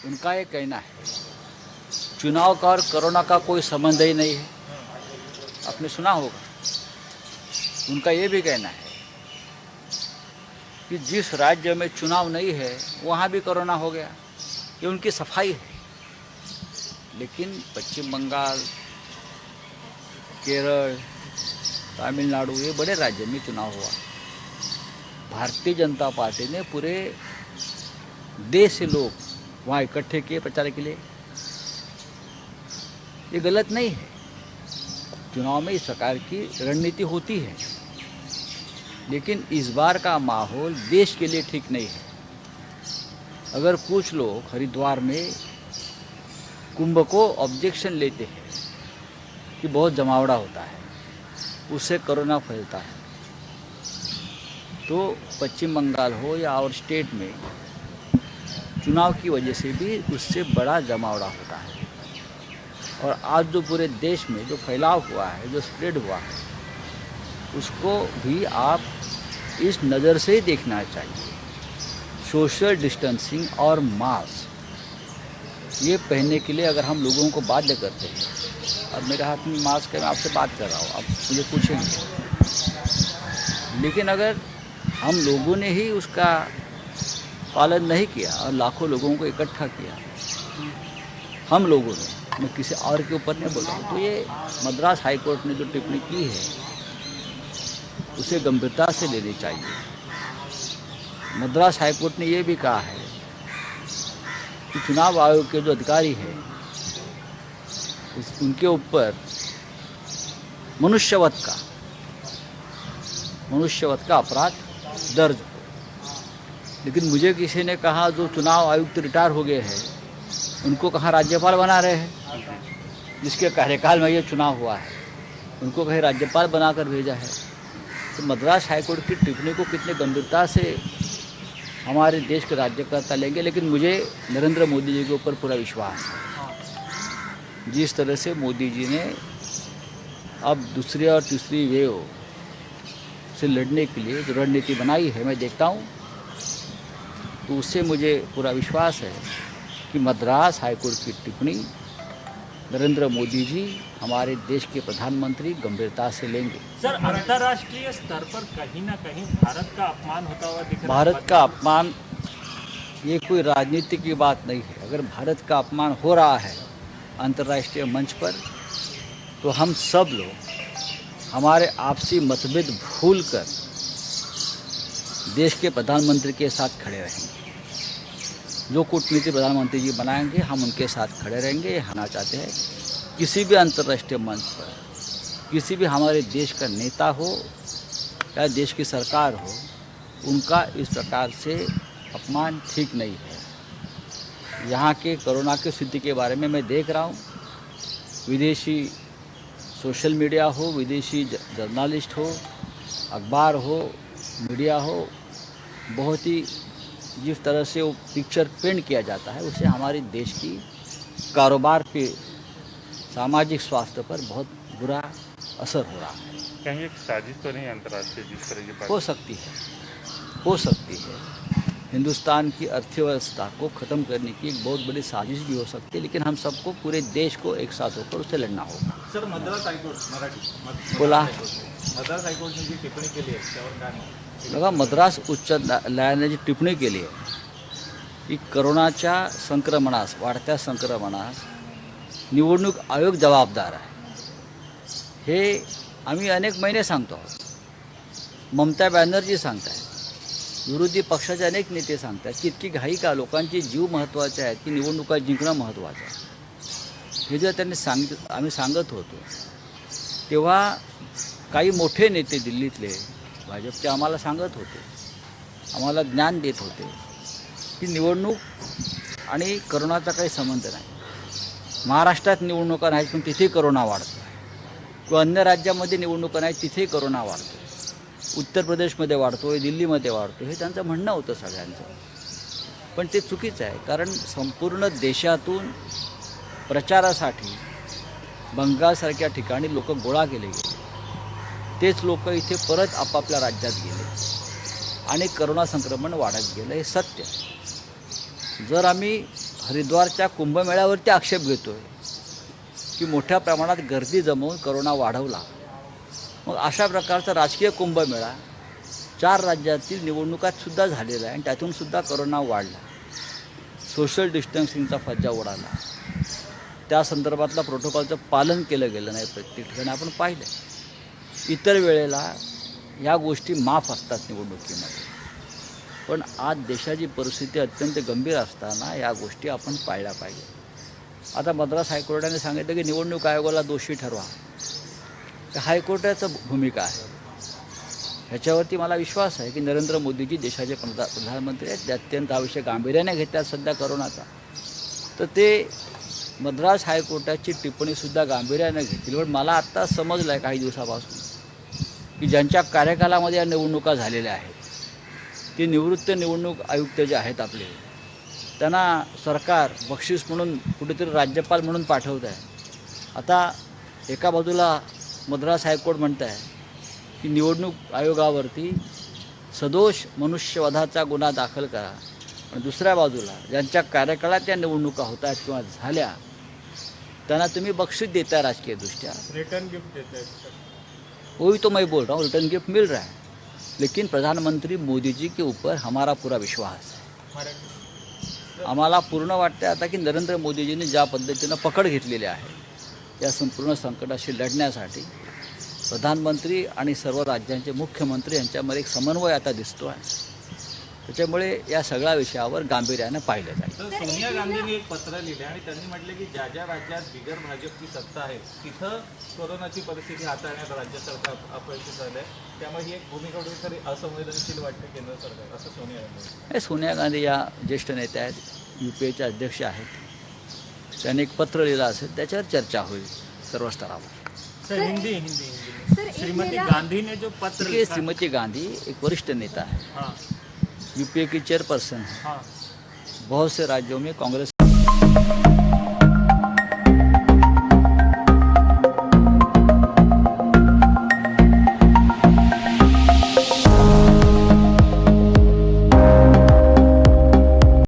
उनका ये कहना है चुनाव का और कोरोना का कोई संबंध ही नहीं है। आपने सुना होगा, उनका ये भी कहना है कि जिस राज्य में चुनाव नहीं है वहाँ भी कोरोना हो गया, ये उनकी सफाई है। लेकिन पश्चिम बंगाल, केरल, तमिलनाडु, ये बड़े राज्य में चुनाव हुआ। भारतीय जनता पार्टी ने पूरे देश से लोग वहाँ इकट्ठे किए प्रचार के लिए। ये गलत नहीं है, चुनाव में इस प्रकार की रणनीति होती है, लेकिन इस बार का माहौल देश के लिए ठीक नहीं है। अगर कुछ लोग हरिद्वार में कुंभ को ऑब्जेक्शन लेते हैं कि बहुत जमावड़ा होता है, उससे कोरोना फैलता है, तो पश्चिम बंगाल हो या और स्टेट में चुनाव की वजह से भी उससे बड़ा जमावड़ा होता है। और आज जो पूरे देश में जो फैलाव हुआ है, जो स्प्रेड हुआ है, उसको भी आप इस नज़र से ही देखना चाहिए। सोशल डिस्टेंसिंग और मास्क ये पहनने के लिए अगर हम लोगों को बाध्य करते हैं, अब मेरे हाथ में मास्क है, मैं आपसे बात कर रहा हूँ, आप मुझे पूछेंगे, लेकिन अगर हम लोगों ने ही उसका पालन नहीं किया और लाखों लोगों को इकट्ठा किया, हम लोगों ने, मैं किसी और के ऊपर नहीं बोल रहा हूँ, तो ये मद्रास हाईकोर्ट ने जो टिप्पणी की है उसे गंभीरता से लेनी चाहिए। मद्रास हाईकोर्ट ने ये भी कहा है कि चुनाव आयोग के जो अधिकारी हैं उनके ऊपर मनुष्यवध का अपराध दर्ज हो। लेकिन मुझे किसी ने कहा जो चुनाव आयुक्त रिटायर हो गए हैं उनको कहाँ राज्यपाल बना रहे हैं, जिसके कार्यकाल में ये चुनाव हुआ है, उनको कहीं राज्यपाल बनाकर भेजा है। तो मद्रास हाईकोर्ट की टिप्पणी को कितने गंभीरता से हमारे देश के राज्यकर्ता लेंगे। लेकिन मुझे नरेंद्र मोदी जी के ऊपर पूरा विश्वास है। जिस तरह से मोदी जी ने अब दूसरी और तीसरी वेव से लड़ने के लिए जो रणनीति बनाई है, मैं देखता हूँ, तो उससे मुझे पूरा विश्वास है कि मद्रास हाईकोर्ट की टिप्पणी नरेंद्र मोदी जी, हमारे देश के प्रधानमंत्री, गंभीरता से लेंगे। सर, अंतर्राष्ट्रीय स्तर पर कहीं ना कहीं भारत का अपमान होता हुआ दिख रहा है। भारत का अपमान ये कोई राजनीति की बात नहीं है। अगर भारत का अपमान हो रहा है अंतर्राष्ट्रीय मंच पर, तो हम सब लोग हमारे आपसी मतभेद भूलकर देश के प्रधानमंत्री के साथ खड़े रहेंगे। जो कूटनीति प्रधानमंत्री जी बनाएंगे, हम उनके साथ खड़े रहेंगे। हम चाहते हैं किसी भी अंतर्राष्ट्रीय मंच पर किसी भी हमारे देश का नेता हो या देश की सरकार हो, उनका इस प्रकार से अपमान ठीक नहीं है। यहाँ के कोरोना की स्थिति के बारे में मैं देख रहा हूँ, विदेशी सोशल मीडिया हो, विदेशी जर्नलिस्ट हो, अखबार हो, मीडिया हो, बहुत ही जिस तरह से वो पिक्चर पेंट किया जाता है, उससे हमारे देश की कारोबार पे, सामाजिक स्वास्थ्य पर बहुत बुरा असर हो रहा है। कहीं एक साजिश तो नहीं अंतर्राष्ट्रीय जिस तरह की बात हो सकती है। हिंदुस्तान की अर्थव्यवस्था को ख़त्म करने की एक बहुत बड़ी साजिश भी हो सकती है, लेकिन हम सबको, पूरे देश को एक साथ होकर उससे लड़ना होगा। सर, मद्रास हाईकोर्ट बोला, मद्रास हाईकोर्ट ने जी टिप्पणी केली आहे त्यावर काय नाही बघा, मद्रास उच्च न्यायालयाने टिप्पणी केली आहे की कोरोनाच्या संक्रमणास, वाढत्या संक्रमणास निवडणूक आयोग जबाबदार आहे। हे आम्ही अनेक महिने सांगतो आहोत, ममता बॅनर्जी सांगतायत, विरोधी पक्षाचे अनेक नेते सांगतात की इतकी घाई का, लोकांचे जीव महत्त्वाचे आहेत की निवडणुका जिंकणं महत्त्वाचं आहे। हे जर त्यांनी आम्ही सांगत होतो, तेव्हा काही मोठे नेते दिल्लीतले भाजपचे आम्हाला सांगत होते, आम्हाला ज्ञान देत होते की निवडणूक आणि करोनाचा काही संबंध नाही। महाराष्ट्रात निवडणुका नाहीत पण तिथे करोना वाढतो आहे, किंवा अन्य राज्यामध्ये निवडणुका नाहीत तिथे करोना वाढतो, उत्तर प्रदेशमध्ये वाढतो आहे, दिल्लीमध्ये वाढतो, हे त्यांचं म्हणणं होतं सगळ्यांचं। पण ते चुकीचं आहे, कारण संपूर्ण देशातून प्रचारासाठी बंगालसारख्या ठिकाणी लोक गोळा केले गेले, तेच लोक इथे परत आपापल्या राज्यात गेले आणि करोना संक्रमण वाढत गेलं, हे सत्य। जर आम्ही हरिद्वारच्या कुंभमेळ्यावरती आक्षेप घेतोय की मोठ्या प्रमाणात गर्दी जमवून करोना वाढवला. मग अशा प्रकारचा राजकीय कुंभमेळा 4 राज्यातील निवडणुकात सुद्धा झालेला आहे आणि त्यातून सुद्धा करोना वाढला. सोशल डिस्टन्सिंगचा फज्जा उडाला. त्या संदर्भातलं प्रोटोकॉलचं पालन केलं गेलं नाही प्रत्येक ठिकाणी आपण पाहिलं. इतर वेळेला या गोष्टी माफ असतात निवडणुकीमध्ये, पण आज देशाची परिस्थिती अत्यंत गंभीर असताना या गोष्टी आपण पाळल्या पाहिजे. आता मद्रास हायकोर्टाने सांगितलं की निवडणूक आयोगाला दोषी ठरवा. हायकोर्टाचं भूमिका आहे. ह्याच्यावरती मला विश्वास आहे की नरेंद्र मोदीजी देशाचे प्रधानमंत्री आहेत. ते अत्यंत हा विषय गांभीर्याने घेतात सध्या करोनाचा. तर ते मद्रास हायकोर्टाची टिप्पणीसुद्धा गांभीर्याने घेतील. पण मला आत्ता समजलं आहे काही दिवसापासून की ज्यांच्या कार्यकालामध्ये या निवडणुका झालेल्या आहेत ते निवृत्त निवडणूक आयुक्त जे आहेत आपले, त्यांना सरकार बक्षीस म्हणून कुठेतरी राज्यपाल म्हणून पाठवत आहे. आता एका बाजूला मद्रास हायकोर्ट म्हणत आहे की निवडणूक आयोगावरती सदोष मनुष्यवधाचा गुन्हा दाखल करा, आणि दुसऱ्या बाजूला ज्यांच्या कार्यकाळात त्या निवडणुका होत आहेत किंवा झाल्या त्यांना तुम्ही बक्षीस देताय राजकीयदृष्ट्या. रिटर्न गिफ्ट देते हैं। वही तो मैं बोल रहा हूँ, रिटर्न गिफ्ट मिल रहा है. लेकिन प्रधानमंत्री मोदी जी के ऊपर हमारा पूरा विश्वास है. आम्हाला पूर्ण वाटतं आता की नरेंद्र मोदीजींनी ज्या पद्धतीनं पकड घेतलेली आहे या संपूर्ण संकटाशी लढण्यासाठी प्रधानमंत्री आणि सर्व राज्यांचे मुख्यमंत्री यांच्यामध्ये एक समन्वय आता दिसतो आहे. त्याच्यामुळे या सगळ्या विषयावर गांभीर्यानं पाहिलं जाईल. तर सोनिया गांधींनी एक पत्र लिहिले आणि त्यांनी म्हटले की ज्या ज्या राज्यात बिगर भाजपची सत्ता आहे तिथं कोरोनाची परिस्थिती हाताळण्यात राज्य सरकार अपयशी झालं आहे. त्यामुळे ही एक भूमिका कुठेतरी असंवेदनशील वाटते केंद्र सरकार, असं सोनिया गांधी. सोनिया गांधी या ज्येष्ठ नेत्या आहेत, UPAच्या अध्यक्ष आहेत. त्यांनी एक पत्र लिहिलं असेल, त्याच्यावर चर्चा होईल सर्व स्तरावर. सर हिंदी हिंदी सर, एक श्रीमती मेरा- गांधी ने जो पत्र देखिए, लिखा श्रीमती गांधी एक वरिष्ठ नेता है, हाँ UPA की चेयरपर्सन है. हाँ बहुत से राज्यों में कांग्रेस